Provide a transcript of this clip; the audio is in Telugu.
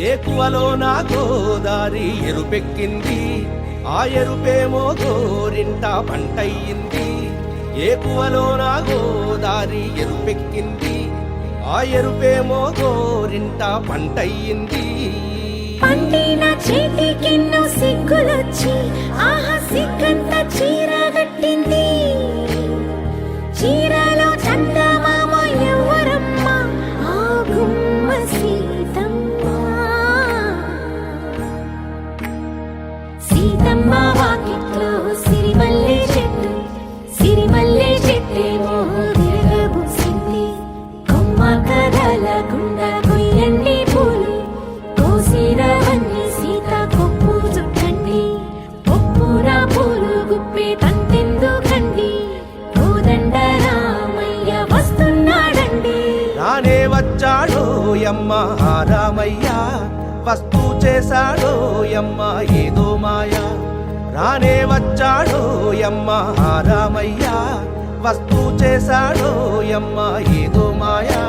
ఏకువలో నా గోదారి ఎరుపెక్కింది, ఆ ఎరుపేమో గోరింట పంటయ్యింది. ఏకువలో నా గోదారి ఎరుపెక్కింది, ఆ ఎరుపేమో గోరింట పంటయ్యింది. పండిన చేతికెన్నో సిగ్గులొచ్చి ఆహా సిగ్గంత చీర కట్టింది. చీరలో చందమామ ఎవరమ్మ, ఆ గుమ్మ సీతమ్మ. సీతమ్మ వాకిట్లో సిరిమల్లె చెట్టు, సిరిమల్లె చెట్టేమో విరగబూసింది. కొమ్మ కదలకుండా కొయ్యండి పూలు, కోసిరవన్నీ సీత కొప్పు చుట్టండి. ఒప్పున పూలు గుప్పే తంతెందుకండి, కోదండ రామయ్య వస్తున్నాడండి. రానే వచ్చాడో యమ్మ రామయ్య, వస్తూ చేశాడో యమ్మ ఏదో మాయా. రానే వచ్చాడో యమ్మ రామయ్య, వస్తూ చేశాడో యమ్మ ఏదో మాయా.